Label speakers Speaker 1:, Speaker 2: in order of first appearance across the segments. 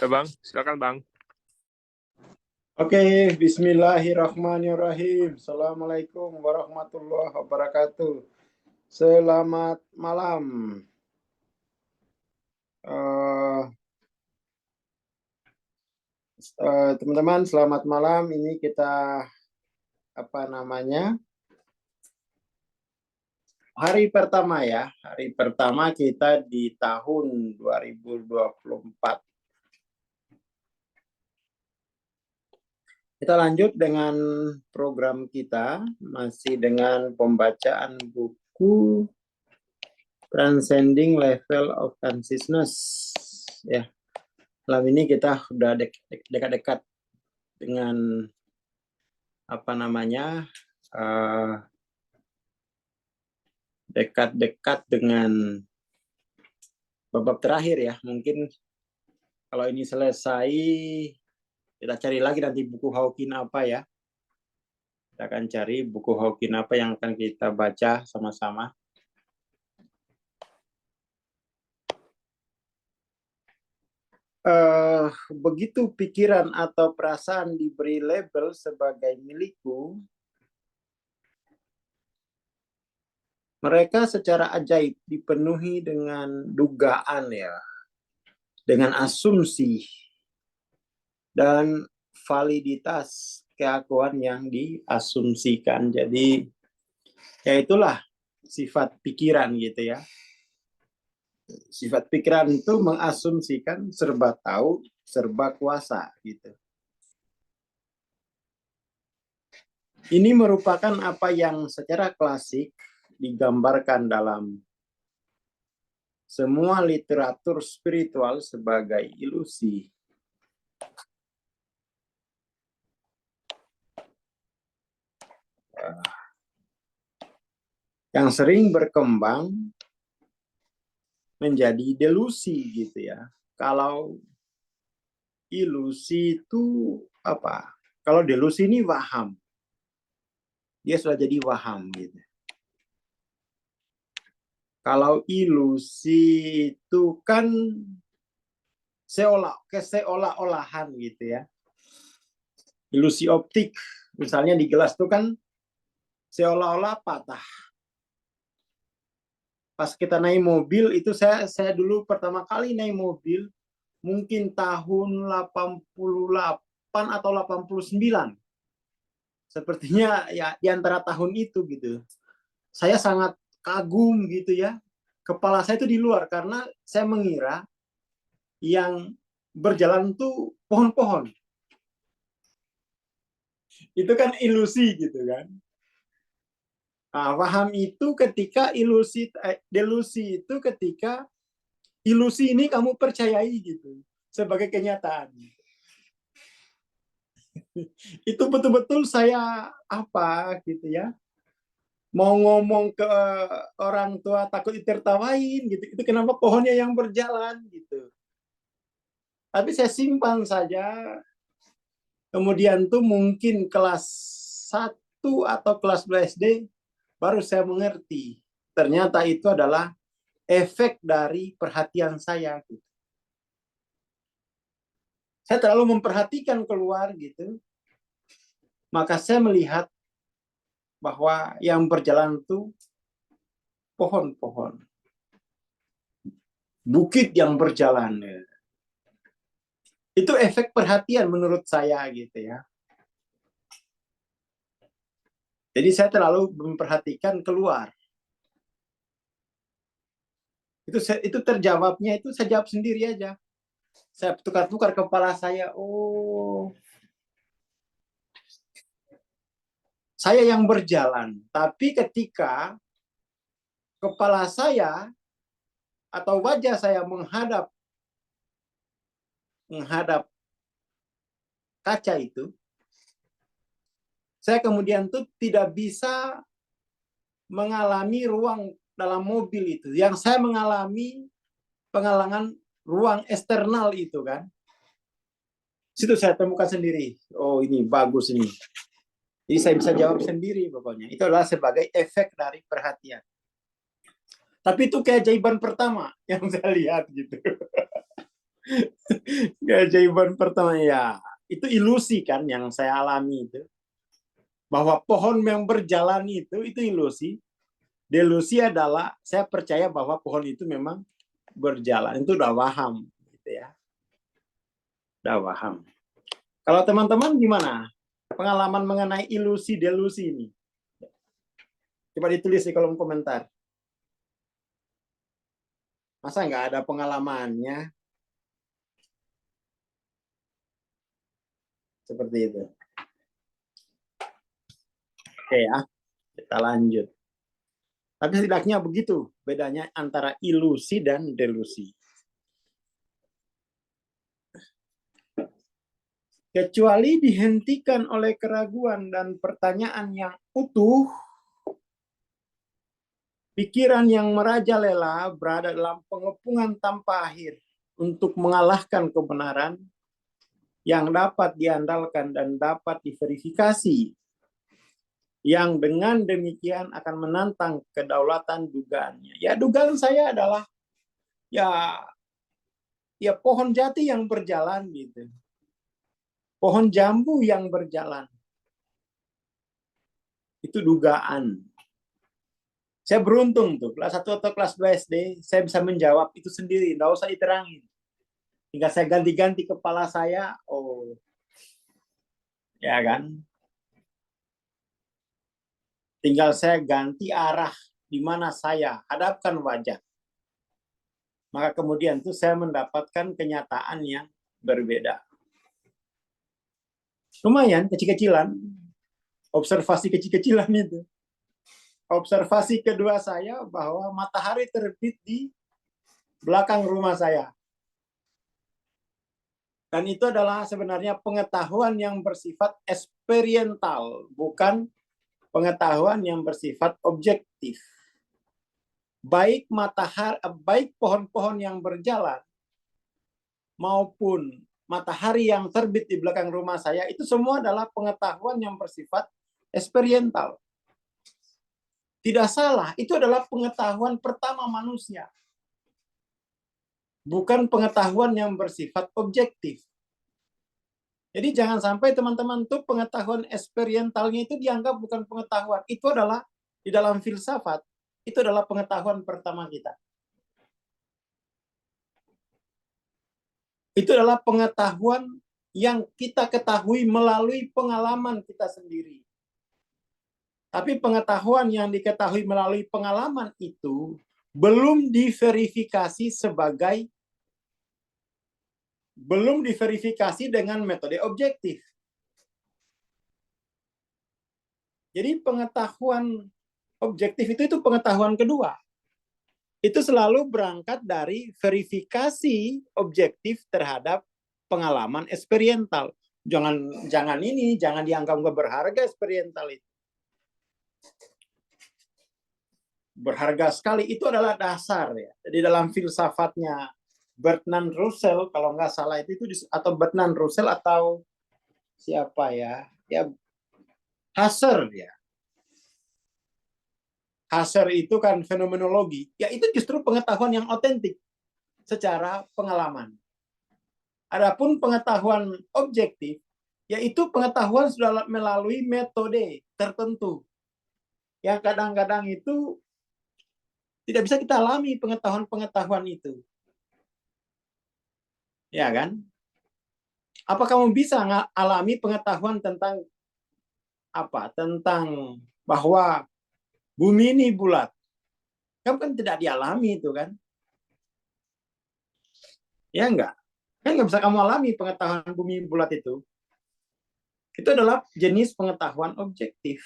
Speaker 1: Ya, Bang. Silakan, Bang.
Speaker 2: Oke, bismillahirrahmanirrahim. Assalamualaikum warahmatullahi wabarakatuh. Selamat malam. Teman-teman, selamat malam. Ini kita hari pertama ya. Hari pertama kita di tahun 2024. Kita lanjut dengan program kita, masih dengan pembacaan buku Transcending Level of Consciousness. Ya, malam ini kita sudah dekat-dekat dengan dekat-dekat dengan babak terakhir ya. Mungkin kalau ini selesai, kita cari lagi nanti buku Hawking apa ya. Kita akan cari buku Hawking apa yang akan kita baca sama-sama. Begitu pikiran atau perasaan diberi label sebagai milikku, mereka secara ajaib dipenuhi dengan dugaan ya, dengan asumsi dan validitas keakuan yang diasumsikan. Jadi ya itulah sifat pikiran gitu ya. Sifat pikiran itu mengasumsikan serba tahu, serba kuasa gitu. Ini merupakan apa yang secara klasik digambarkan dalam semua literatur spiritual sebagai ilusi. Yang sering berkembang menjadi delusi gitu ya. Kalau ilusi itu apa? Kalau delusi ini waham. Dia sudah jadi waham gitu. Kalau ilusi itu kan seolah-olahan gitu ya. Ilusi optik, misalnya di gelas itu kan seolah-olah patah. Pas kita naik mobil itu saya dulu pertama kali naik mobil mungkin tahun 88 atau 89. Sepertinya ya di antara tahun itu gitu. Saya sangat kagum gitu ya. Kepala saya itu di luar karena saya mengira yang berjalan itu pohon-pohon. Itu kan ilusi gitu kan. Nah, paham itu ketika delusi itu ketika ilusi ini kamu percayai gitu sebagai kenyataan. Itu betul-betul saya gitu ya. Mau ngomong ke orang tua takut ditertawain gitu. Itu kenapa pohonnya yang berjalan gitu. Tapi saya simpan saja. Kemudian tuh mungkin kelas 1 atau kelas 2 SD baru saya mengerti. Ternyata itu adalah efek dari perhatian saya gitu. Saya terlalu memperhatikan keluar gitu. Maka saya melihat bahwa yang berjalan itu pohon-pohon. Bukit yang berjalan. Itu efek perhatian menurut saya gitu ya. Jadi saya terlalu memperhatikan keluar. Itu terjawabnya itu saya jawab sendiri aja. Saya tukar-tukar kepala saya. Oh, saya yang berjalan. Tapi ketika kepala saya atau wajah saya menghadap kaca itu, saya kemudian tuh tidak bisa mengalami ruang dalam mobil itu. Yang saya mengalami pengalaman ruang eksternal itu kan. Situ saya temukan sendiri. Oh, ini bagus ini. Jadi saya bisa jawab sendiri pokoknya. Itu adalah sebagai efek dari perhatian. Tapi itu keajaiban pertama yang saya lihat gitu. Keajaiban pertama ya, itu ilusi kan yang saya alami itu. Bahwa pohon yang berjalan itu ilusi. Delusi adalah saya percaya bahwa pohon itu memang berjalan. Itu udah paham gitu ya. Udah paham. Kalau teman-teman gimana? Pengalaman mengenai ilusi delusi ini. Coba ditulis di kolom komentar. Masa nggak ada pengalamannya? Seperti itu. Oke ya, kita lanjut. Tapi setidaknya begitu bedanya antara ilusi dan delusi. Kecuali dihentikan oleh keraguan dan pertanyaan yang utuh, pikiran yang merajalela berada dalam pengepungan tanpa akhir untuk mengalahkan kebenaran yang dapat diandalkan dan dapat diverifikasi, yang dengan demikian akan menantang kedaulatan dugaannya. Ya, dugaan saya adalah ya pohon jati yang berjalan gitu. Pohon jambu yang berjalan. Itu dugaan. Saya beruntung tuh, kelas 1 atau kelas 2 SD, saya bisa menjawab itu sendiri, nggak usah diterangin. Hingga saya ganti-ganti kepala saya, oh, ya kan? Tinggal saya ganti arah di mana saya hadapkan wajah. Maka kemudian tuh saya mendapatkan kenyataan yang berbeda. Lumayan, kecil-kecilan. Observasi kecil-kecilan itu. Observasi kedua saya bahwa matahari terbit di belakang rumah saya. Dan itu adalah sebenarnya pengetahuan yang bersifat eksperiental, bukan pengetahuan yang bersifat objektif. Baik matahari, baik pohon-pohon yang berjalan maupun matahari yang terbit di belakang rumah saya, itu semua adalah pengetahuan yang bersifat eksperiental. Tidak salah, itu adalah pengetahuan pertama manusia. Bukan pengetahuan yang bersifat objektif. Jadi jangan sampai teman-teman tuh pengetahuan eksperientalnya itu dianggap bukan pengetahuan. Itu adalah di dalam filsafat, itu adalah pengetahuan pertama kita. Itu adalah pengetahuan yang kita ketahui melalui pengalaman kita sendiri. Tapi pengetahuan yang diketahui melalui pengalaman itu belum diverifikasi dengan metode objektif. Jadi pengetahuan objektif itu pengetahuan kedua. Itu selalu berangkat dari verifikasi objektif terhadap pengalaman eksperiental. Jangan dianggap nggak berharga eksperiental itu. Berharga sekali, itu adalah dasar ya. Jadi dalam filsafatnya Bertrand Russell, kalau nggak salah itu atau Bertrand Russell atau siapa ya? Ya Husserl ya. Husserl itu kan fenomenologi. Ya itu justru pengetahuan yang otentik secara pengalaman. Adapun pengetahuan objektif, yaitu pengetahuan sudah melalui metode tertentu. Yang kadang-kadang itu tidak bisa kita alami pengetahuan-pengetahuan itu. Ya kan? Apa kamu bisa alami pengetahuan tentang apa? Tentang bahwa bumi ini bulat. Kamu kan tidak dialami itu kan? Ya enggak? Kan nggak bisa kamu alami pengetahuan bumi bulat itu. Itu adalah jenis pengetahuan objektif.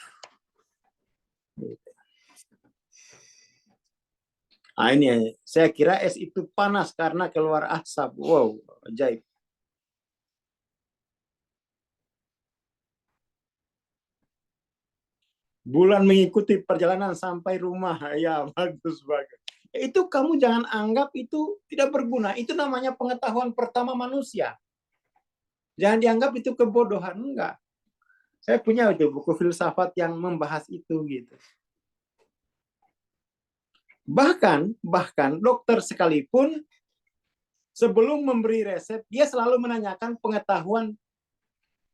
Speaker 2: Nah ini, saya kira es itu panas karena keluar asap. Wow, ajaib. Bulan mengikuti perjalanan sampai rumah. Ya, bagus banget. Itu kamu jangan anggap itu tidak berguna. Itu namanya pengetahuan pertama manusia. Jangan dianggap itu kebodohan. Enggak. Saya punya itu buku filsafat yang membahas itu gitu. Bahkan dokter sekalipun sebelum memberi resep, dia selalu menanyakan pengetahuan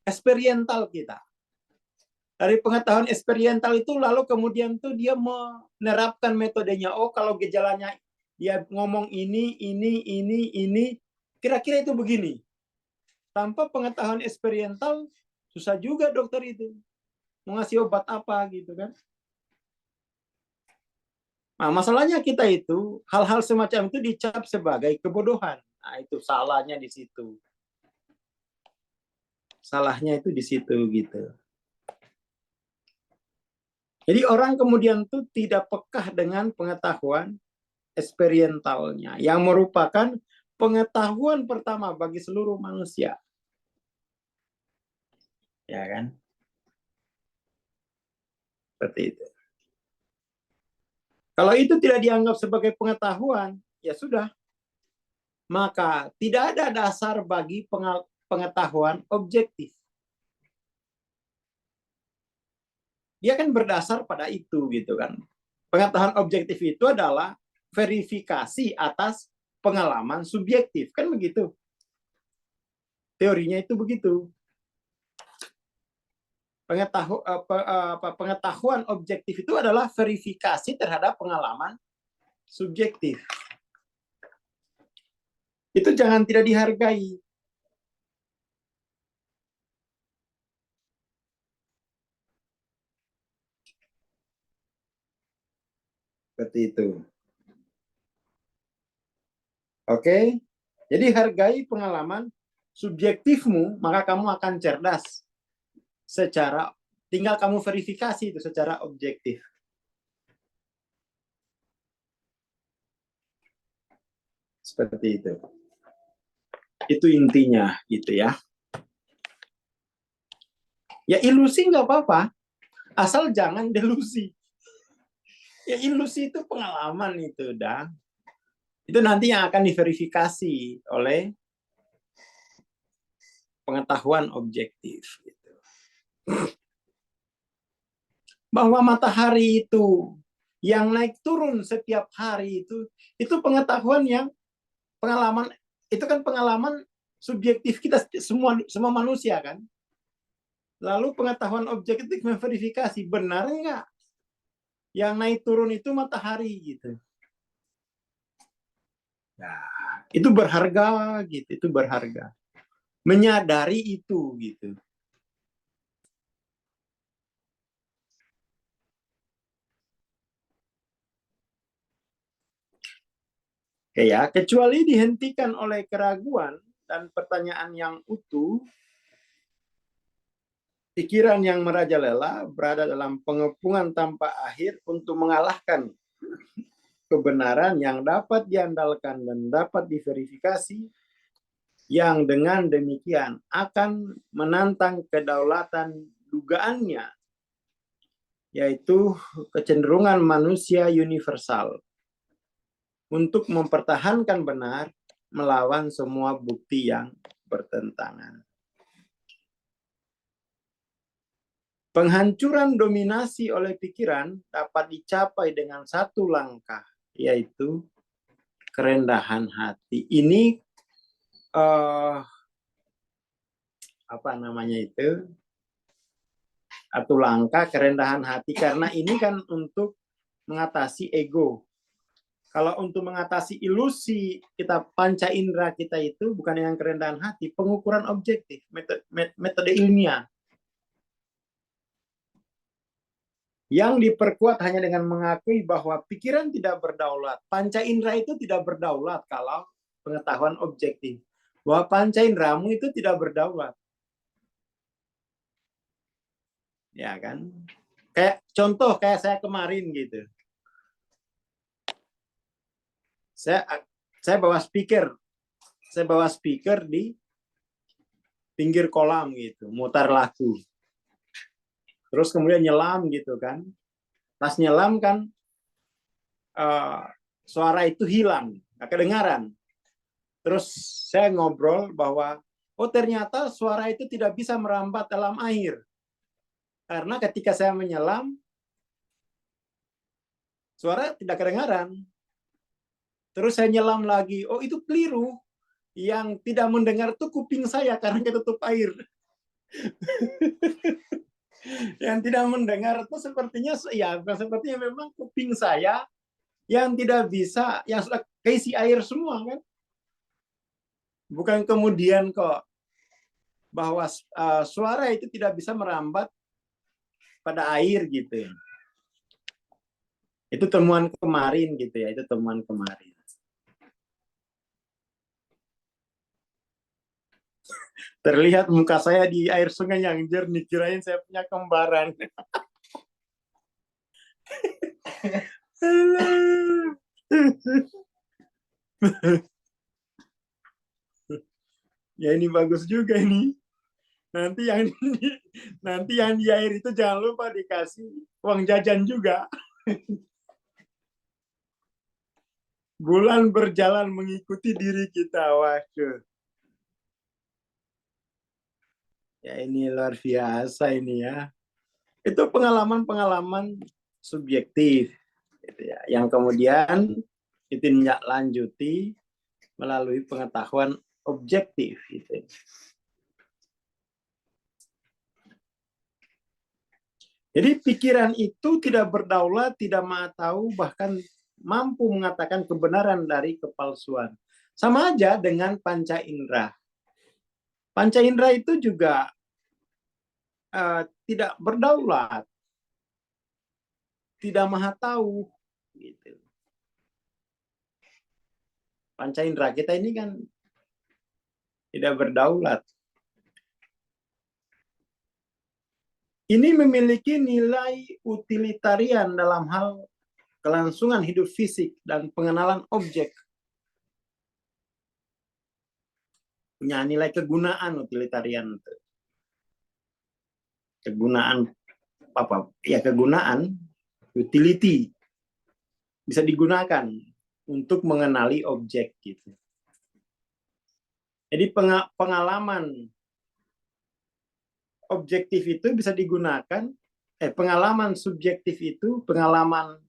Speaker 2: eksperiental kita. Dari pengetahuan eksperiental itu lalu kemudian tuh dia menerapkan metodenya. Oh, kalau gejalanya dia ngomong ini, kira-kira itu begini. Tanpa pengetahuan eksperiental susah juga dokter itu mau ngasih obat apa gitu kan. Nah, masalahnya kita itu hal-hal semacam itu dicap sebagai kebodohan. Nah, itu salahnya di situ. Salahnya itu di situ gitu. Jadi orang kemudian tuh tidak pekah dengan pengetahuan eksperientalnya yang merupakan pengetahuan pertama bagi seluruh manusia. Ya kan? Seperti itu. Kalau itu tidak dianggap sebagai pengetahuan, ya sudah. Maka tidak ada dasar bagi pengetahuan objektif. Dia kan berdasar pada itu gitu kan. Pengetahuan objektif itu adalah verifikasi atas pengalaman subjektif, kan begitu. Teorinya itu begitu. Pengetahuan objektif itu adalah verifikasi terhadap pengalaman subjektif. Itu jangan tidak dihargai. Seperti itu. Oke? Jadi hargai pengalaman subjektifmu, maka kamu akan cerdas. Tinggal kamu verifikasi itu secara objektif. Seperti itu. Itu intinya gitu ya. Ya ilusi nggak apa-apa, asal jangan delusi. Ya ilusi itu pengalaman itu dah. Itu nanti yang akan diverifikasi oleh pengetahuan objektif. Gitu. Bahwa matahari itu yang naik turun setiap hari itu pengetahuan yang pengalaman, itu kan pengalaman subjektif kita semua manusia kan. Lalu pengetahuan objektif memverifikasi benar enggak yang naik turun itu matahari gitu. Nah, itu berharga gitu, itu berharga. Menyadari itu gitu. Ya, kecuali dihentikan oleh keraguan dan pertanyaan yang utuh, pikiran yang merajalela berada dalam pengepungan tanpa akhir untuk mengalahkan kebenaran yang dapat diandalkan dan dapat diverifikasi, yang dengan demikian akan menantang kedaulatan dugaannya, yaitu kecenderungan manusia universal untuk mempertahankan benar melawan semua bukti yang bertentangan. Penghancuran dominasi oleh pikiran dapat dicapai dengan satu langkah, yaitu kerendahan hati. Ini apa namanya itu? Satu langkah kerendahan hati, karena ini kan untuk mengatasi ego. Kalau untuk mengatasi ilusi kita panca indera kita itu bukan dengan kerendahan hati, pengukuran objektif, metode ilmiah. Yang diperkuat hanya dengan mengakui bahwa pikiran tidak berdaulat. Panca indera itu tidak berdaulat kalau pengetahuan objektif. Bahwa panca inderamu itu tidak berdaulat. Ya kan? Kayak contoh kayak saya kemarin gitu. Saya bawa speaker. Saya bawa speaker di pinggir kolam gitu, mutar lagu. Terus kemudian nyelam gitu kan. Pas nyelam kan suara itu hilang, nggak kedengaran. Terus saya ngobrol bahwa oh ternyata suara itu tidak bisa merambat dalam air. Karena ketika saya menyelam, suara tidak kedengaran. Terus saya nyelam lagi, oh itu keliru. Yang tidak mendengar tuh kuping saya karena ketutup air. Yang tidak mendengar itu sepertinya ya sepertinya memang kuping saya yang tidak bisa, yang sudah keisi air semua kan. Bukan kemudian kok bahwa suara itu tidak bisa merambat pada air gitu. Itu temuan kemarin gitu ya, itu temuan kemarin. Terlihat muka saya di air sungai yang jernih, kirain saya punya kembaran. Ya ini bagus juga ini. Nanti yang di, nanti yang di air itu jangan lupa dikasih uang jajan juga. Bulan berjalan mengikuti diri kita. Waduh. Ya ini luar biasa ini ya. Itu pengalaman-pengalaman subjektif gitu ya, yang kemudian ditindaklanjuti melalui pengetahuan objektif gitu. Jadi pikiran itu tidak berdaulat, tidak maha tahu, bahkan mampu mengatakan kebenaran dari kepalsuan. Sama aja dengan panca indera. Panca indera itu juga tidak berdaulat, tidak maha tahu. Gitu. Panca indera kita ini kan tidak berdaulat. Ini memiliki nilai utilitarian dalam hal kelangsungan hidup fisik dan pengenalan objek. Punya nilai kegunaan utilitarian. Kegunaan apa? Ya kegunaan, utility bisa digunakan untuk mengenali objek gitu. Jadi pengalaman objektif itu bisa digunakan, pengalaman subjektif itu, pengalaman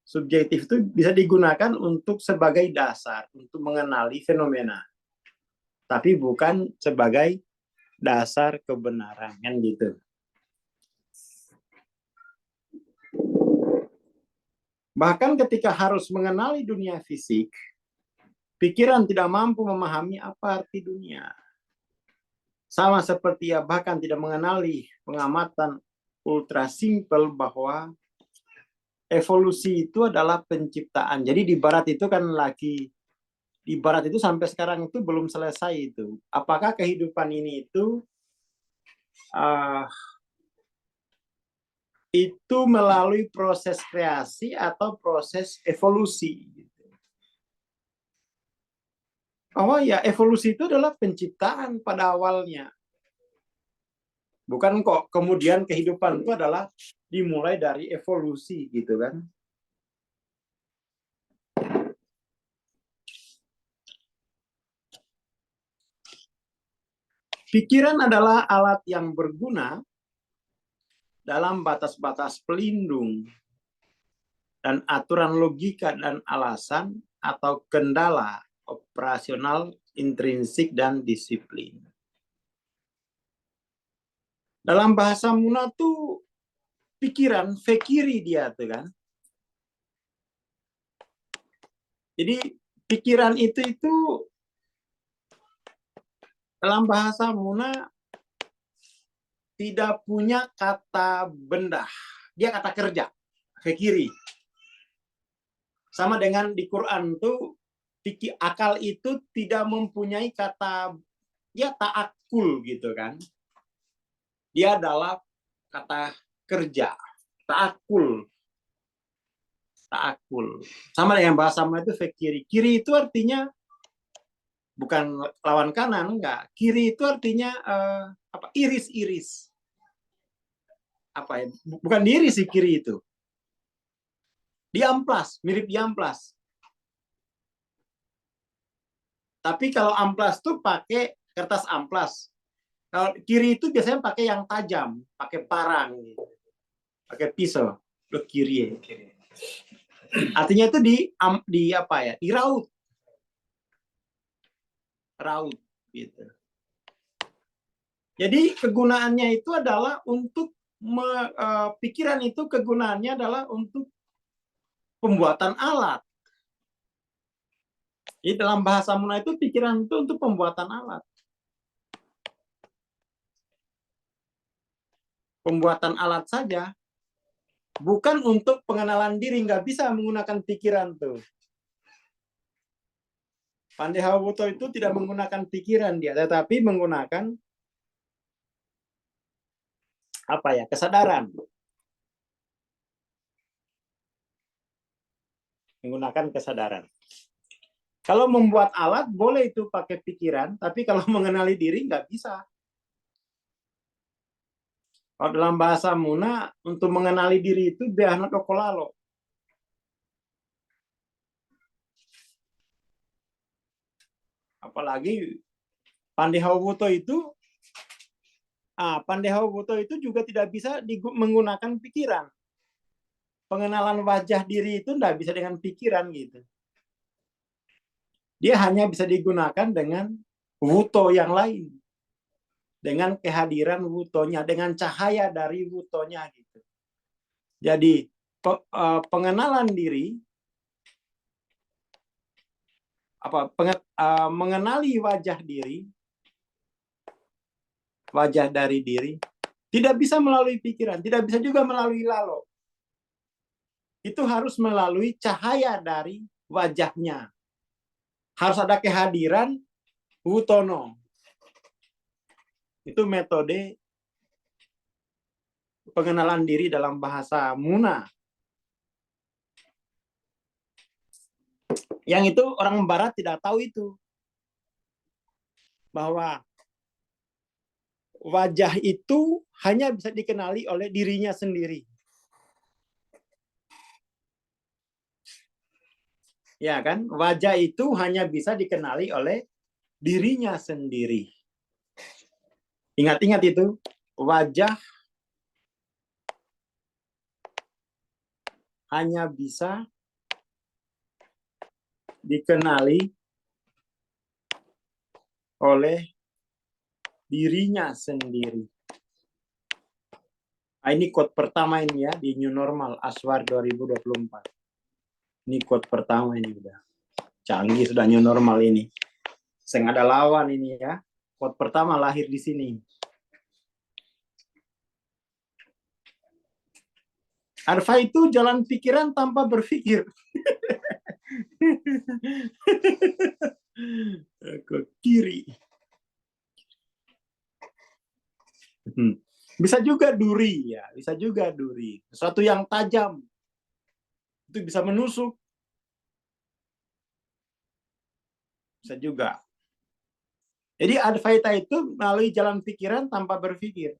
Speaker 2: subjektif itu bisa digunakan untuk sebagai dasar untuk mengenali fenomena, tapi bukan sebagai dasar kebenaran kan gitu. Bahkan ketika harus mengenali dunia fisik, pikiran tidak mampu memahami apa arti dunia. Sama seperti ya bahkan tidak mengenali pengamatan ultra simple bahwa evolusi itu adalah penciptaan. Jadi di barat itu kan lagi, di barat itu sampai sekarang itu belum selesai itu. Apakah kehidupan ini itu melalui proses kreasi atau proses evolusi? Oh ya, evolusi itu adalah penciptaan pada awalnya. Bukan kok kemudian kehidupan itu adalah dimulai dari evolusi gitu kan. Pikiran adalah alat yang berguna dalam batas-batas pelindung dan aturan logika dan alasan atau kendala operasional intrinsik dan disiplin. Dalam bahasa Muna tuh pikiran, fekiri dia tuh kan. Jadi pikiran itu dalam bahasa Muna tidak punya kata benda. Dia kata kerja, fekiri. Sama dengan di Quran tuh akal itu tidak mempunyai kata ya ta'akul gitu kan. Dia adalah kata kerja, ta'akul. Ta'akul. Sama dengan bahasa Melayu itu fekiri. Kiri itu artinya bukan lawan kanan, enggak. Kiri itu artinya apa? Iris-iris. Apa ya? Bukan diiris sih kiri itu. Diamplas, mirip diamplas. Tapi kalau amplas tuh pakai kertas amplas. Kalau kiri itu biasanya pakai yang tajam, pakai parang, gitu. Pakai pisau. Loh, kiri. Artinya itu di apa ya? Diraut. raut gitu. Jadi kegunaannya itu adalah untuk pikiran itu kegunaannya adalah untuk pembuatan alat. Jadi dalam bahasa Muna itu pikiran itu untuk pembuatan alat. Pembuatan alat saja, bukan untuk pengenalan diri. Nggak bisa menggunakan pikiran tuh. Pandehawuto itu tidak menggunakan pikiran dia, tetapi menggunakan apa ya, kesadaran. Menggunakan kesadaran. Kalau membuat alat boleh itu pakai pikiran, tapi kalau mengenali diri nggak bisa. Kalau dalam bahasa Muna, untuk mengenali diri itu biahna dokolalo. Apalagi Pandehawuto itu, Pandehawuto itu juga tidak bisa menggunakan pikiran. Pengenalan wajah diri itu nggak bisa dengan pikiran gitu. Dia hanya bisa digunakan dengan wuto yang lain. Dengan kehadiran wutonya, dengan cahaya dari wutonya gitu. Jadi pengenalan diri, mengenali wajah diri, wajah dari diri, tidak bisa melalui pikiran, tidak bisa juga melalui lalo. Itu harus melalui cahaya dari wajahnya. Harus ada kehadiran wutono. Itu metode pengenalan diri dalam bahasa Muna. Yang itu orang Barat tidak tahu itu. Bahwa wajah itu hanya bisa dikenali oleh dirinya sendiri. Ya kan? Wajah itu hanya bisa dikenali oleh dirinya sendiri. Ingat-ingat itu. Wajah hanya bisa dikenali oleh dirinya sendiri. Nah, ini quote pertama ini ya di New Normal Aswar 2024. Ini quote pertama ini udah canggih sudah New Normal ini. Seng ada lawan ini ya. Quote pertama lahir di sini. Arfa itu jalan pikiran tanpa berpikir. Ke kiri. Bisa juga duri ya, bisa juga duri. Sesuatu yang tajam itu bisa menusuk. Bisa juga. Jadi Advaita itu melalui jalan pikiran tanpa berpikir.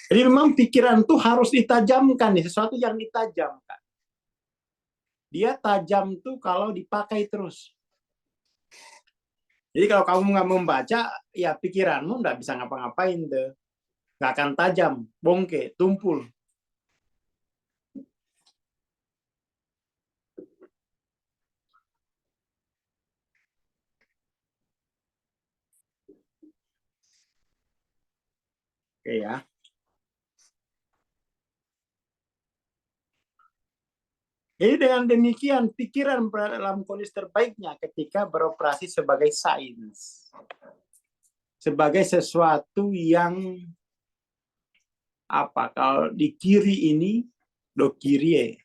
Speaker 2: Jadi memang pikiran itu harus ditajamkan, sesuatu yang ditajamkan. Dia tajam tuh kalau dipakai terus. Jadi kalau kamu nggak membaca, ya pikiranmu nggak bisa ngapa-ngapain tuh. Nggak akan tajam, bongke, tumpul. Oke ya. Jadi dengan demikian, pikiran berada dalam kondisi terbaiknya ketika beroperasi sebagai sains. Sebagai sesuatu yang apa? Kalau di kiri ini, do kiri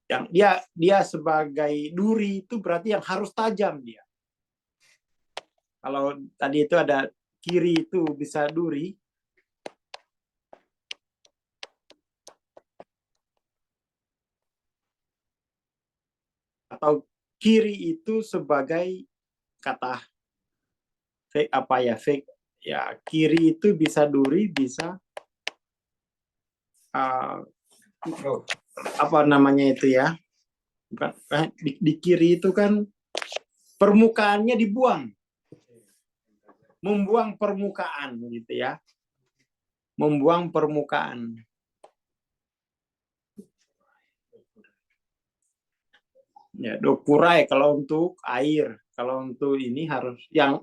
Speaker 2: yang dia sebagai duri itu berarti yang harus tajam dia. Kalau tadi itu ada kiri itu bisa duri, atau kiri itu sebagai kata Fake apa ya? Fake ya, kiri itu bisa duri, bisa apa namanya itu ya? Bukan, di kiri itu kan permukaannya dibuang, membuang permukaan gitu ya, membuang permukaan. Ya, dokurai kalau untuk air, kalau untuk ini harus yang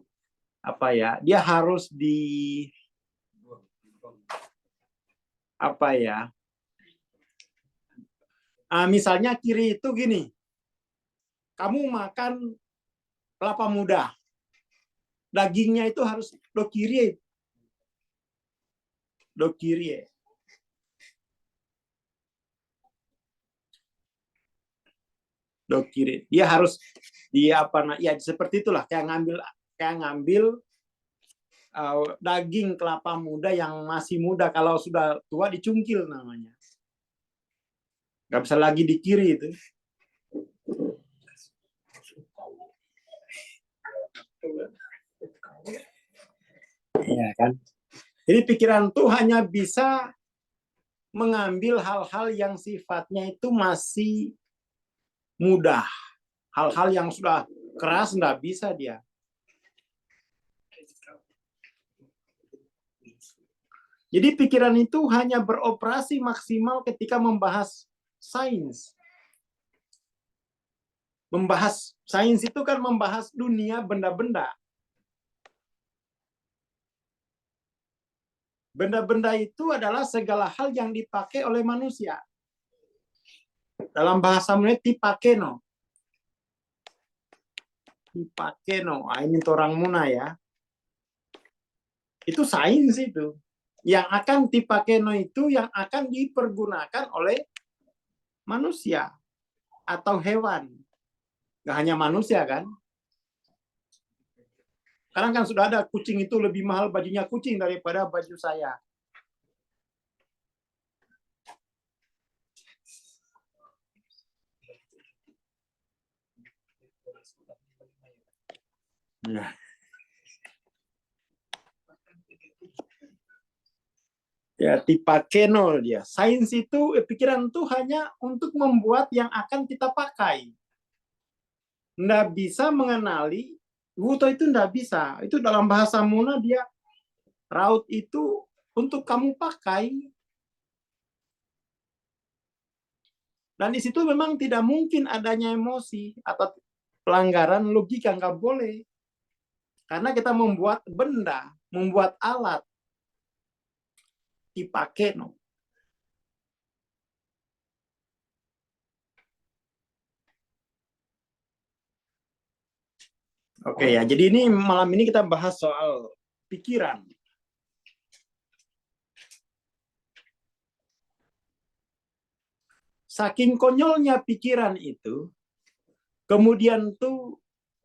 Speaker 2: apa ya? Dia harus di apa ya? Misalnya kiri itu gini, kamu makan kelapa muda, dagingnya itu harus dokiri, dokiri. Dokiri. Dia harus dia apa ya seperti itulah, kayak ngambil daging kelapa muda yang masih muda, kalau sudah tua dicungkil namanya. Nggak bisa lagi di kiri itu. Ya kan? Jadi pikiran tuh hanya bisa mengambil hal-hal yang sifatnya itu masih mudah. Hal-hal yang sudah keras nggak bisa dia. Jadi pikiran itu hanya beroperasi maksimal ketika membahas sains. Membahas sains itu kan membahas dunia benda-benda. Benda-benda itu adalah segala hal yang dipakai oleh manusia. Dalam bahasa Melayu tipakeno. Tipakeno. Ini orang Muna ya. Itu sains itu. Yang akan tipakeno itu yang akan dipergunakan oleh manusia atau hewan. Gak hanya manusia kan. Sekarang kan sudah ada kucing itu lebih mahal bajunya kucing daripada baju saya. Nah. Ya, tipakeno dia. Sains itu, pikiran itu hanya untuk membuat yang akan kita pakai. Nggak bisa mengenali, wuto itu nggak bisa. Itu dalam bahasa Muna dia, raut itu untuk kamu pakai. Dan di situ memang tidak mungkin adanya emosi atau pelanggaran logika, nggak boleh. Karena kita membuat benda, membuat alat, tipakeno. Oke ya, jadi ini malam ini kita bahas soal pikiran. Saking konyolnya pikiran itu, kemudian tuh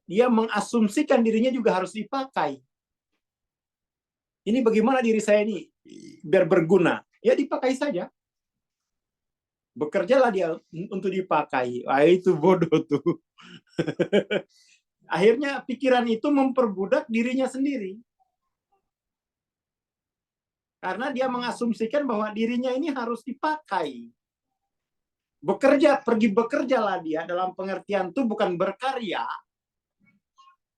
Speaker 2: dia mengasumsikan dirinya juga harus dipakai. Ini bagaimana diri saya ini biar berguna? Ya dipakai saja. Bekerjalah dia untuk dipakai. Itu bodoh tuh. Akhirnya pikiran itu memperbudak dirinya sendiri. Karena dia mengasumsikan bahwa dirinya ini harus dipakai. Pergi bekerjalah dia, dalam pengertian itu bukan berkarya.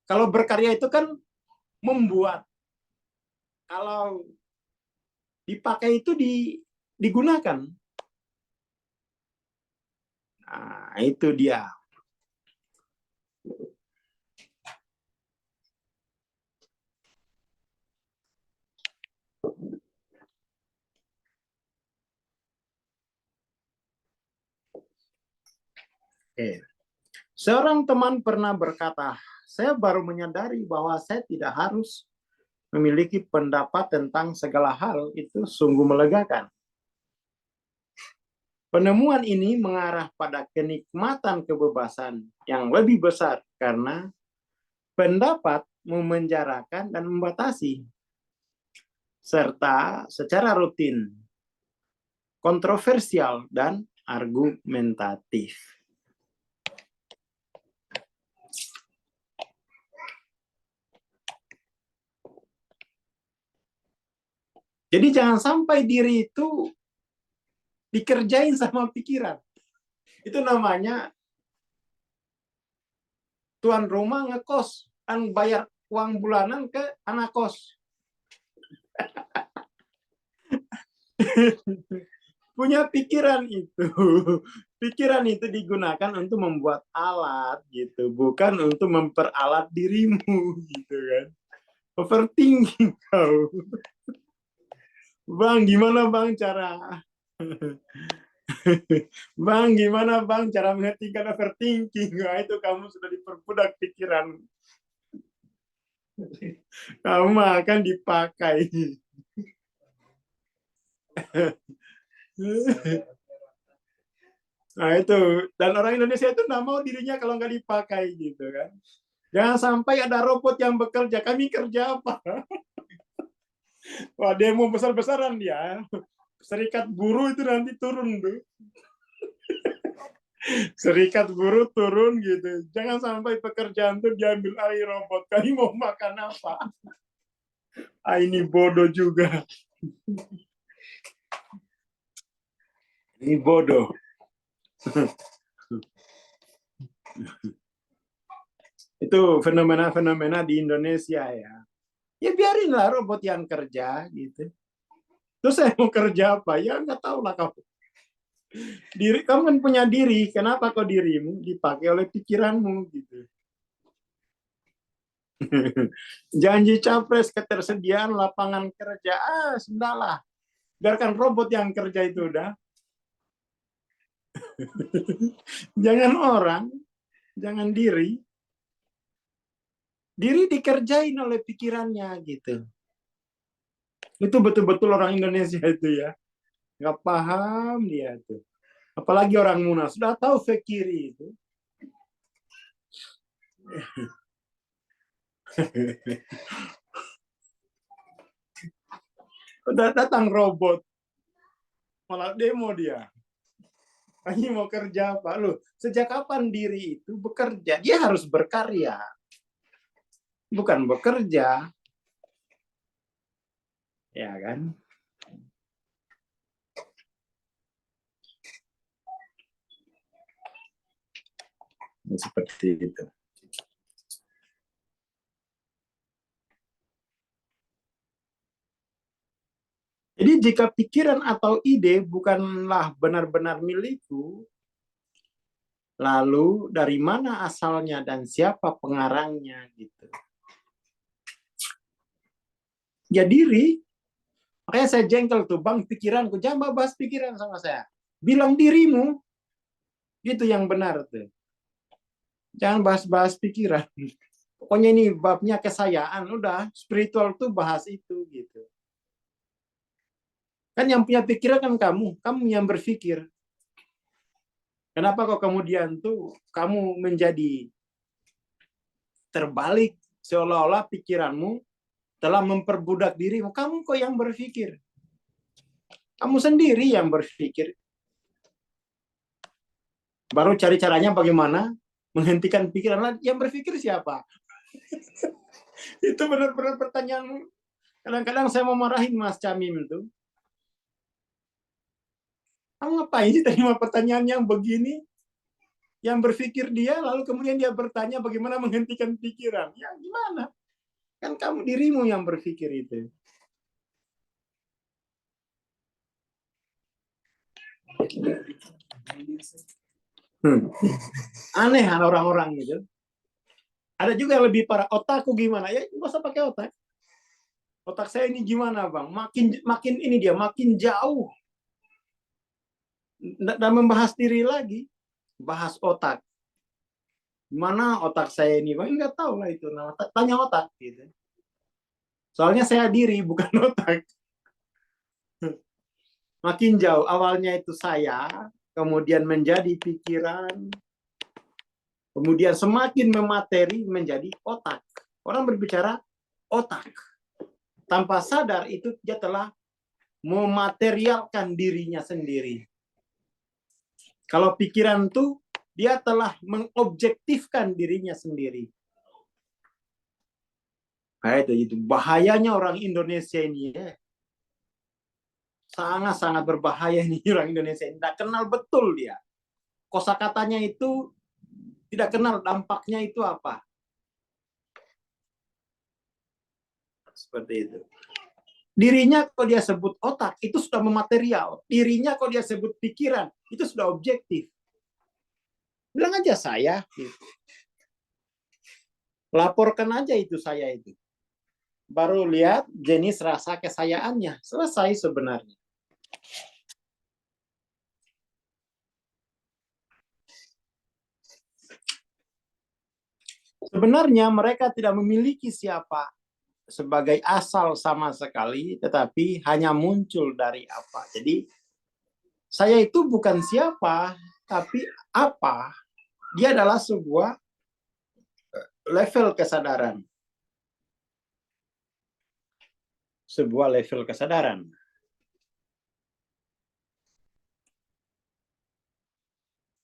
Speaker 2: Kalau berkarya itu kan membuat. Kalau dipakai itu digunakan. Nah, itu dia. Seorang teman pernah berkata, saya baru menyadari bahwa saya tidak harus memiliki pendapat tentang segala hal. Itu sungguh melegakan. Penemuan ini mengarah pada kenikmatan kebebasan yang lebih besar karena pendapat memenjarakan dan membatasi, serta secara rutin, kontroversial, dan argumentatif. Jadi jangan sampai diri itu dikerjain sama pikiran. Itu namanya tuan rumah ngekos, bayar uang bulanan ke anak kos. Punya pikiran itu. Pikiran itu digunakan untuk membuat alat gitu, bukan untuk memperalat dirimu gitu kan. Overthinking kau. Bang, gimana Bang cara Bang, gimana Bang cara menghentikan overthinking? Nah, itu kamu sudah diperbudak pikiran. Kamu akan dipakai. Nah itu, dan orang Indonesia itu nggak mau dirinya kalau nggak dipakai gitu kan. Jangan sampai ada robot yang bekerja, kami kerja apa? Wah, demo besar-besaran dia. Serikat buruh itu nanti turun tuh. Serikat buruh turun gitu. Jangan sampai pekerjaan tuh diambil alih robot. Kami mau makan apa? Ah, ini bodoh juga. Ini bodoh. Itu fenomena-fenomena di Indonesia ya. Ya biarinlah robot yang kerja gitu. Terus saya mau kerja apa? Ya nggak tahu lah kamu. Kamu kan punya diri. Kenapa kok dirimu dipakai oleh pikiranmu gitu? Janji capres ketersediaan lapangan kerja. Sudahlah. Biarkan robot yang kerja itu udah. Jangan orang, jangan diri. Diri dikerjain oleh pikirannya gitu. Itu betul-betul orang Indonesia itu ya. Nggak paham dia tuh. Apalagi orang Munas. Sudah tahu fikiri itu. Udah datang robot. Malah demo dia. Ini mau kerja apa? Loh, sejak kapan diri itu bekerja? Dia harus berkarya. Bukan bekerja. Ya kan? Seperti itu. Jadi jika pikiran atau ide bukanlah benar-benar milikku, lalu dari mana asalnya dan siapa pengarangnya gitu. Ya diri. Makanya saya jengkel tuh, Bang, pikiranku. Jangan bahas pikiran sama saya. Bilang dirimu. Itu yang benar tuh. Jangan bahas-bahas pikiran. Pokoknya ini babnya kesayaan. Udah, spiritual tuh bahas itu gitu. Kan yang punya pikiran kan kamu yang berpikir. Kenapa kok kemudian tuh kamu menjadi terbalik seolah-olah pikiranmu telah memperbudak dirimu. Kamu kok yang berpikir. Kamu sendiri yang berpikir. Baru cari caranya bagaimana menghentikan pikiran. Yang berpikir siapa? Itu benar-benar pertanyaan. Kadang-kadang saya mau marahin Mas Camim itu. Kamu ngapain sih terima pertanyaan yang begini? Yang berpikir dia, lalu kemudian dia bertanya bagaimana menghentikan pikiran. Ya gimana? Kan kamu dirimu yang berpikir itu. Aneh orang-orang itu. Ada juga yang lebih parah. Otakku gimana? Ya nggak usah pakai otak. Otak saya ini gimana bang? Makin ini dia makin jauh. Dan membahas diri lagi. Bahas otak. Mana otak saya ini bang? Nggak tahu lah itu. Tanya otak gitu. Soalnya saya diri bukan otak. Makin jauh. Awalnya itu saya. Kemudian menjadi pikiran. Kemudian semakin memateri menjadi otak. Orang berbicara otak. Tanpa sadar itu dia telah mematerialkan dirinya sendiri. Kalau pikiran itu dia telah mengobjektifkan dirinya sendiri. Nah, itu bahayanya orang Indonesia ini ya. Sangat-sangat berbahaya nih orang Indonesia. Tidak kenal betul dia. Kosakatanya itu tidak kenal dampaknya itu apa. Seperti itu. Dirinya kalau dia sebut otak, itu sudah mematerial. Dirinya kalau dia sebut pikiran, itu sudah objektif. Bilang aja saya. Gitu. Laporkan aja itu saya itu. Baru lihat jenis rasa kesayaannya. Selesai sebenarnya. Sebenarnya mereka tidak memiliki siapa sebagai asal sama sekali, tetapi hanya muncul dari apa. Jadi, saya itu bukan siapa, tapi apa. Dia adalah sebuah level kesadaran. Sebuah level kesadaran.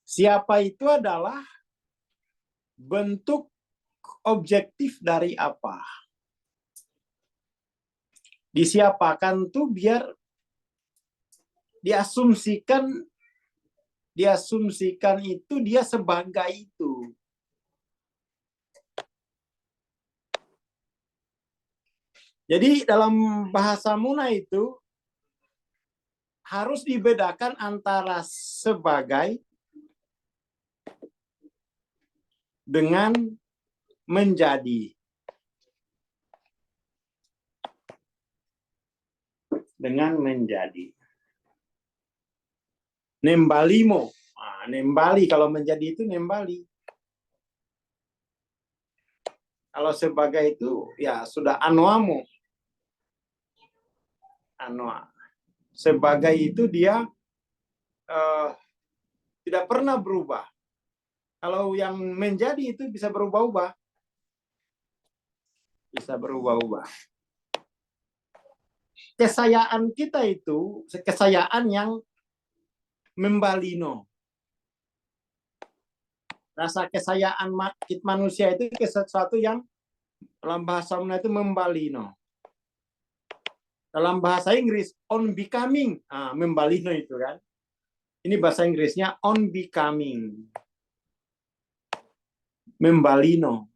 Speaker 2: Siapa itu adalah bentuk objektif dari apa. Disiapakan tuh biar diasumsikan itu dia sebagai itu. Jadi dalam bahasa Muna itu harus dibedakan antara sebagai dengan menjadi. Dengan menjadi. Nembalimo. Nah, nembali kalau menjadi itu nembali. Kalau sebagai itu ya sudah anuamo. Anoa. Sebagai itu dia tidak pernah berubah. Kalau yang menjadi itu bisa berubah-ubah. Bisa berubah-ubah. Kesayaan kita itu, kesayaan yang membalino. Rasa kesayaan manusia itu sesuatu yang dalam bahasa Melayu itu membalino. Dalam bahasa Inggris, on becoming. Membalino itu kan. Ini bahasa Inggrisnya on becoming. Membalino.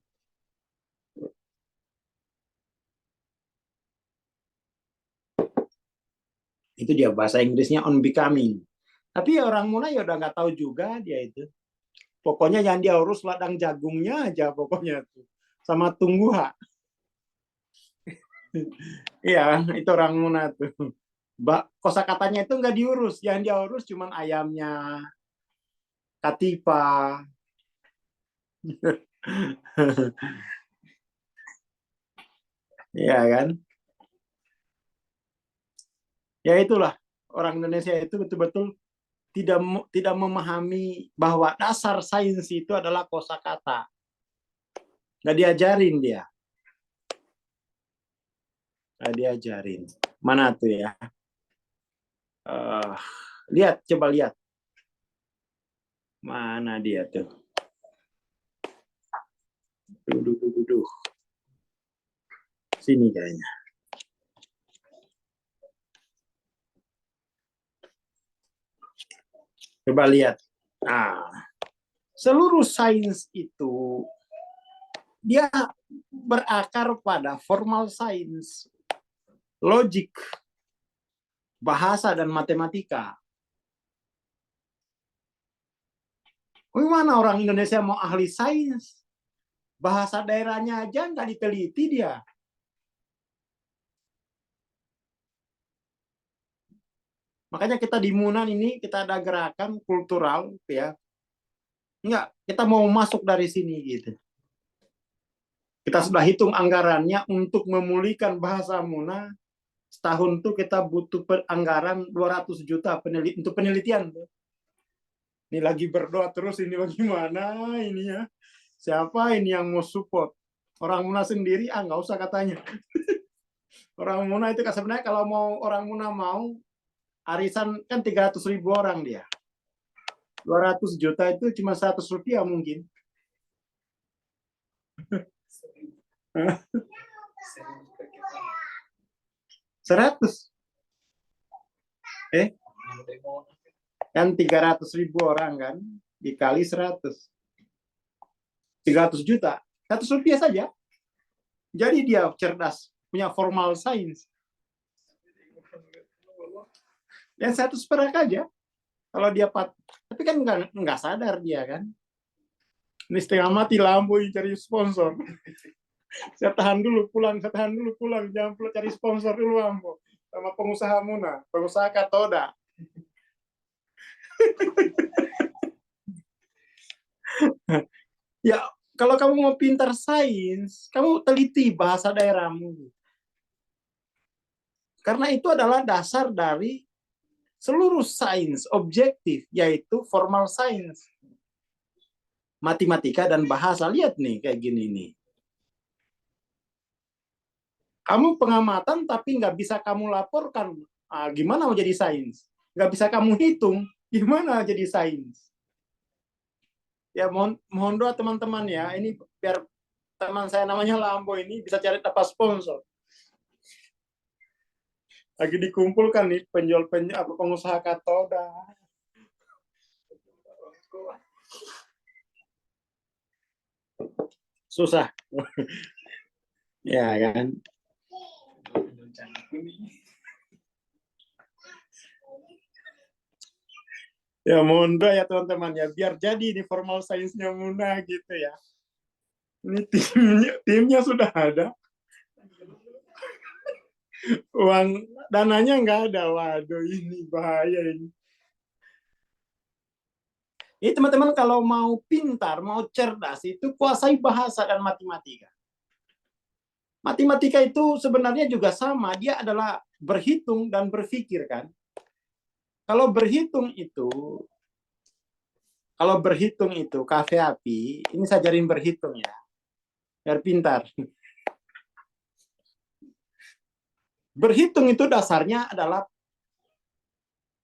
Speaker 2: Itu dia bahasa Inggrisnya on becoming. Tapi orang Muna ya udah nggak tahu juga dia itu. Pokoknya yang dia urus ladang jagungnya aja pokoknya tuh. Sama tungguha. Iya, itu orang Muna tuh. Kosakatanya itu nggak diurus. Yang dia urus cuma ayamnya, katipa. Iya kan? Ya itulah orang Indonesia itu betul-betul tidak memahami bahwa dasar sains itu adalah kosakata. Nggak diajarin dia. Nggak diajarin. Mana tuh ya? Lihat, coba lihat. Mana dia tuh? Duh. Sini kayaknya. Coba lihat. Nah, seluruh sains itu dia berakar pada formal sains, logik, bahasa dan matematika. Gimana orang Indonesia mau ahli sains? Bahasa daerahnya aja nggak diteliti dia. Makanya kita di Munan ini kita ada gerakan kultural ya. Enggak, kita mau masuk dari sini gitu. Kita sudah hitung anggarannya untuk memulihkan bahasa Muna. Setahun tuh kita butuh anggaran 200 juta untuk penelitian. Ini lagi berdoa terus ini bagaimana ini ya. Siapa ini yang mau support? Orang Muna sendiri nggak usah katanya. Orang Muna itu sebenarnya kalau mau orang Muna mau arisan kan 300.000 orang dia. 200 juta itu cuma 100 rupiah mungkin. 100. Eh, kan 300.000 orang kan, dikali 100. 300 juta. 100 rupiah saja. Jadi dia cerdas, punya formal science. Dan 100 perak aja. Kalau dia tapi kan nggak sadar dia kan. Ini setengah mati lampu cari sponsor. Saya tahan dulu pulang, jangan perlu cari sponsor dulu Ambo. Sama pengusaha Muna, pengusaha Katoda. Ya, kalau kamu mau pintar sains, kamu teliti bahasa daerahmu. Karena itu adalah dasar dari seluruh sains objektif, yaitu formal sains. Matematika dan bahasa. Lihat nih, kayak gini nih. Kamu pengamatan tapi nggak bisa kamu laporkan. Gimana mau jadi sains? Nggak bisa kamu hitung, gimana jadi sains? Ya mohon doa teman-teman ya. Ini biar teman saya namanya Lambo ini bisa cari dapat sponsor. Lagi dikumpulkan nih pengusaha katoda. Susah. Ya kan. Ya mohon doa ya teman-teman ya, biar jadi ini formal sainsnya Muna gitu ya. Ini timnya sudah ada, uang dananya nggak ada. Waduh, ini bahaya ini. Ini teman-teman kalau mau pintar, mau cerdas itu kuasai bahasa dan matematika. Matematika itu sebenarnya juga sama, dia adalah berhitung dan berpikir kan. Kalau berhitung itu kafe api, ini saya ajarin berhitung ya, biar pintar. Berhitung itu dasarnya adalah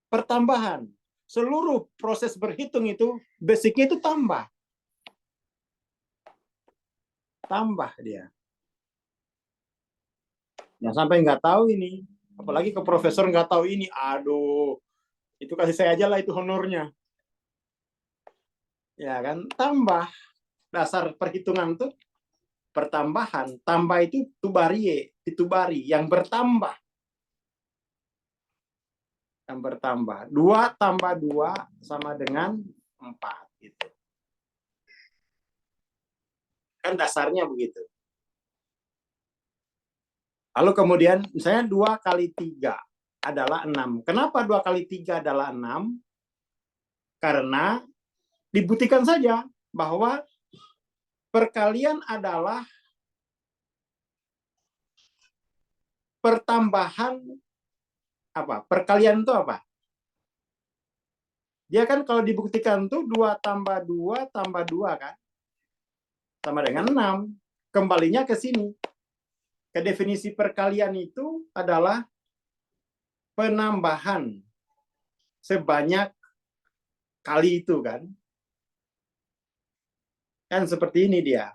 Speaker 2: pertambahan. Seluruh proses berhitung itu basicnya itu tambah. Tambah dia. Nah, sampai nggak tahu ini. Apalagi ke profesor nggak tahu ini. Aduh, itu kasih saya aja lah itu honornya. Ya kan, tambah. Dasar perhitungan tuh pertambahan. Tambah itu tubari, yang bertambah. Yang bertambah. 2 tambah 2 sama dengan 4. Gitu. Kan dasarnya begitu. Lalu kemudian misalnya 2 kali 3 adalah 6. Kenapa 2 kali 3 adalah 6? Karena dibuktikan saja bahwa perkalian adalah pertambahan apa? Perkalian itu apa? Dia kan kalau dibuktikan tuh 2 tambah 2 tambah 2 kan? Sama dengan 6. Kembalinya ke sini. Ke definisi perkalian itu adalah penambahan sebanyak kali itu kan. Kan seperti ini dia.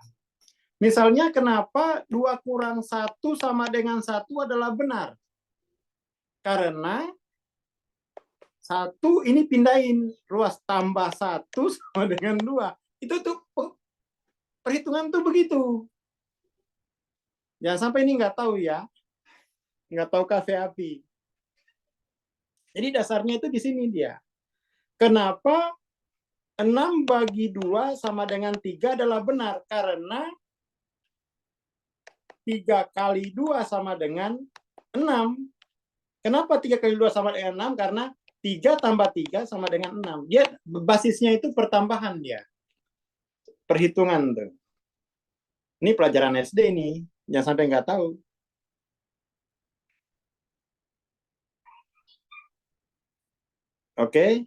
Speaker 2: Misalnya kenapa 2 kurang 1 sama dengan 1 adalah benar? Karena 1 ini pindahin ruas tambah 1 sama dengan 2. Itu tuh perhitungan tuh begitu. Jangan sampai ini nggak tahu ya. Nggak tahu kafe api. Jadi dasarnya itu di sini dia. Kenapa 6 bagi 2 sama dengan 3 adalah benar? Karena 3 kali 2 sama dengan 6. Kenapa 3 kali 2 sama dengan 6? Karena 3 tambah 3 sama dengan 6. Dia basisnya itu pertambahan dia. Perhitungan tuh. Ini pelajaran SD nih. Jangan sampai nggak tahu. Oke.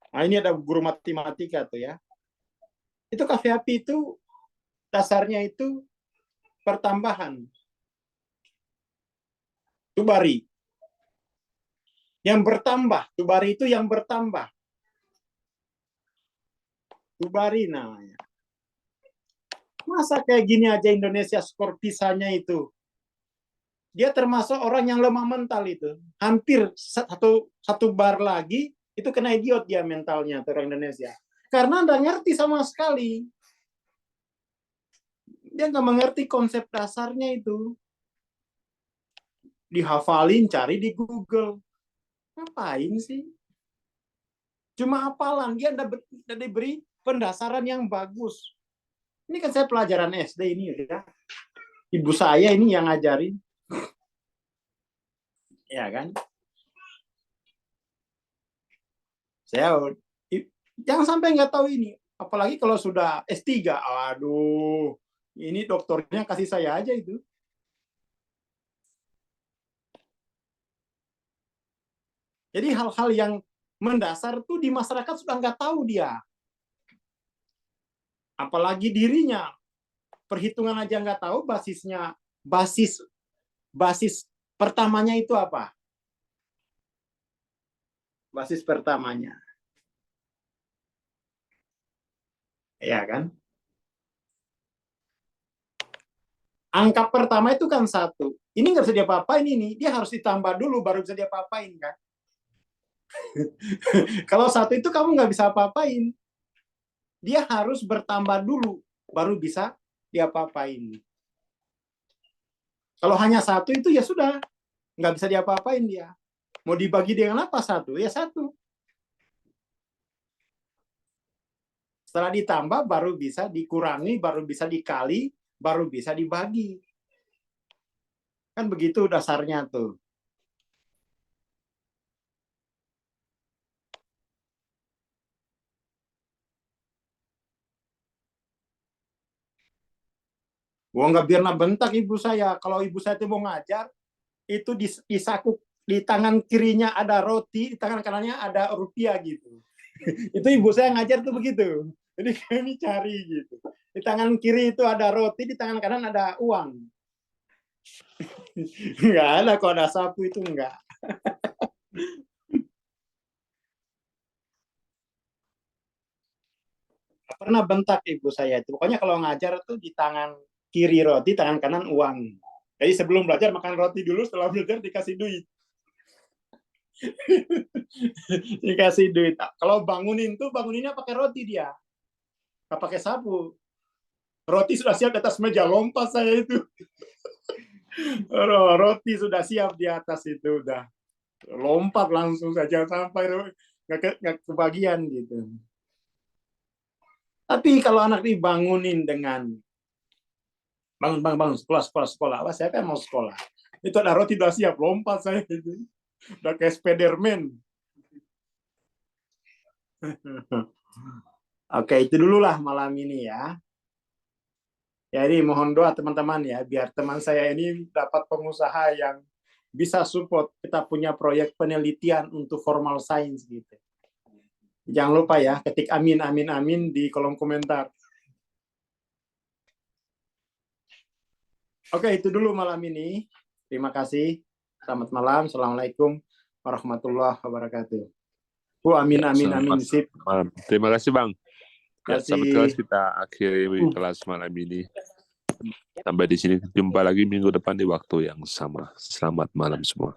Speaker 2: Nah, ini ada guru matematika tuh ya. Itu kafe api itu dasarnya itu pertambahan. Tubari. Yang bertambah. Tubari itu yang bertambah. Tubari namanya. Masa kayak gini aja Indonesia skor pisahnya itu dia termasuk orang yang lemah mental itu. Hampir satu bar lagi itu kena idiot dia mentalnya orang Indonesia. Karena nggak ngerti sama sekali. Dia nggak mengerti konsep dasarnya itu. Dihafalin, cari di Google. Ngapain sih? Cuma hafalan. Dia nggak diberi pendasaran yang bagus. Ini kan saya pelajaran SD ini ya. Ibu saya ini yang ngajarin. Ya kan? Saya jangan sampai nggak tahu ini. Apalagi kalau sudah S3. Aduh, ini dokternya kasih saya aja itu. Jadi hal-hal yang mendasar tuh di masyarakat sudah nggak tahu dia. Apalagi dirinya. Perhitungan aja nggak tahu basisnya. Basis pertamanya itu apa? Basis pertamanya. Ya kan? Angka pertama itu kan 1. Ini nggak bisa diapa-apain ini. Dia harus ditambah dulu baru bisa diapa-apain kan? Kalau 1 itu kamu nggak bisa apa-apain. Dia harus bertambah dulu baru bisa diapa-apain. Kalau hanya 1 itu ya sudah nggak bisa diapa-apain dia. Mau dibagi dengan apa 1? Ya 1. Setelah ditambah baru bisa dikurangi, baru bisa dikali, baru bisa dibagi. Kan begitu dasarnya tuh. Gua nggak biar bentak ibu saya. Kalau ibu saya itu mau ngajar, itu disaku di tangan kirinya ada roti, di tangan kanannya ada rupiah gitu. Itu ibu saya ngajar tuh begitu. Jadi kami cari gitu. Di tangan kiri itu ada roti, di tangan kanan ada uang. Enggak ada kalau ada sapu itu enggak. Pernah bentak ibu saya itu. Pokoknya kalau ngajar tuh di tangan kiri roti, tangan kanan uang. Jadi sebelum belajar makan roti dulu, setelah belajar dikasih duit. Dikasih duit. Kalau bangunin tuh banguninnya pakai roti dia. Nggak pakai sapu. Roti sudah siap di atas meja, lompat saya itu. Roti sudah siap di atas itu, udah lompat langsung saja sampai nggak kebagian gitu. Tapi kalau anak dibangunin dengan bangun sekolah, wah saya kan mau sekolah. Itu ada roti udah siap, lompat saya itu. Udah kayak Spiderman. Oke, itu dulu lah malam ini ya. Jadi mohon doa teman-teman ya, biar teman saya ini dapat pengusaha yang bisa support kita punya proyek penelitian untuk formal science gitu. Jangan lupa ya, ketik amin, amin, amin di kolom komentar. Oke, itu dulu malam ini. Terima kasih. Selamat malam. Assalamualaikum warahmatullahi wabarakatuh. Amin, amin, amin. Sip.
Speaker 1: Malam. Terima kasih, Bang. Sampai kelas
Speaker 2: Kasih.
Speaker 1: kita akhiri kelas malam ini. Sampai di sini. Jumpa lagi minggu depan di waktu yang sama. Selamat malam semua.